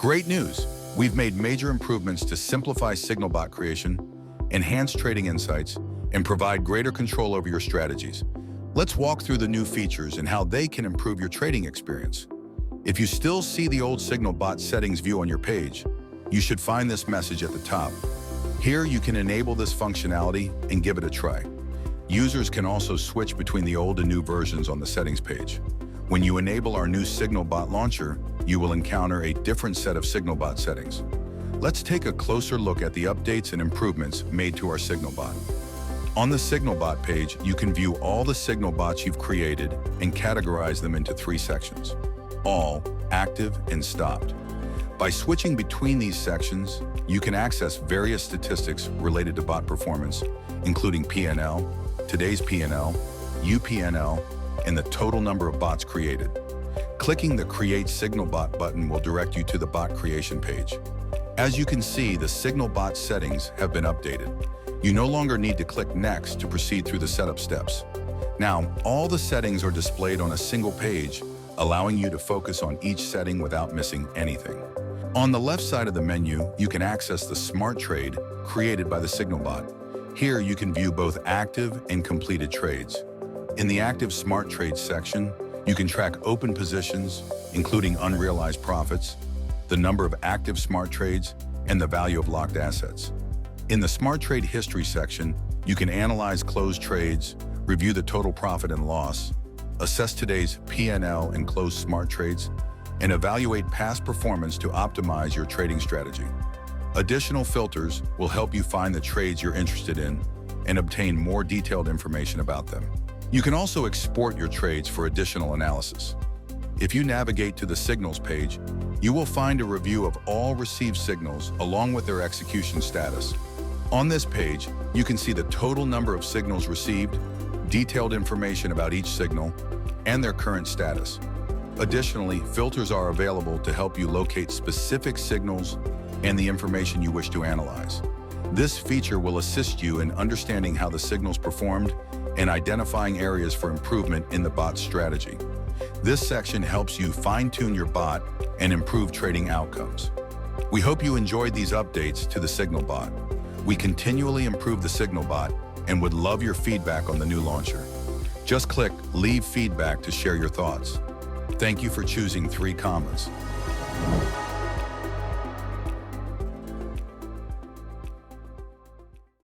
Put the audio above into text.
Great news! We've made major improvements to simplify signal bot creation, enhance trading insights, and provide greater control over your strategies. Let's walk through the new features and how they can improve your trading experience. If you still see the old signal bot settings view on your page, you should find this message at the top. Here you can enable this functionality and give it a try. Users can also switch between the old and new versions on the settings page. When you enable our new signal bot launcher, you will encounter a different set of signal bot settings. Let's take a closer look at the updates and improvements made to our signal bot. On the signal bot page, you can view all the signal bots you've created and categorize them into 3 sections: all, active, and stopped. By switching between these sections, you can access various statistics related to bot performance, including P&L, today's P&L, UPNL, and the total number of bots created. Clicking the Create Signal Bot button will direct you to the bot creation page. As you can see, the signal bot settings have been updated. You no longer need to click Next to proceed through the setup steps. Now, all the settings are displayed on a single page, allowing you to focus on each setting without missing anything. On the left side of the menu, you can access the Smart Trade created by the signal bot. Here you can view both active and completed trades. In the Active Smart Trade section, you can track open positions, including unrealized profits, the number of active smart trades, and the value of locked assets. In the Smart Trade History section, you can analyze closed trades, review the total profit and loss, assess today's P&L and closed smart trades, and evaluate past performance to optimize your trading strategy. Additional filters will help you find the trades you're interested in and obtain more detailed information about them. You can also export your trades for additional analysis. If you navigate to the Signals page, you will find a review of all received signals along with their execution status. On this page, you can see the total number of signals received, detailed information about each signal, and their current status. Additionally, filters are available to help you locate specific signals and the information you wish to analyze. This feature will assist you in understanding how the signals performed and identifying areas for improvement in the bot's strategy. This section helps you fine-tune your bot and improve trading outcomes. We hope you enjoyed these updates to the Signal Bot. We continually improve the Signal Bot and would love your feedback on the new launcher. Just click Leave Feedback to share your thoughts. Thank you for choosing 3Commas.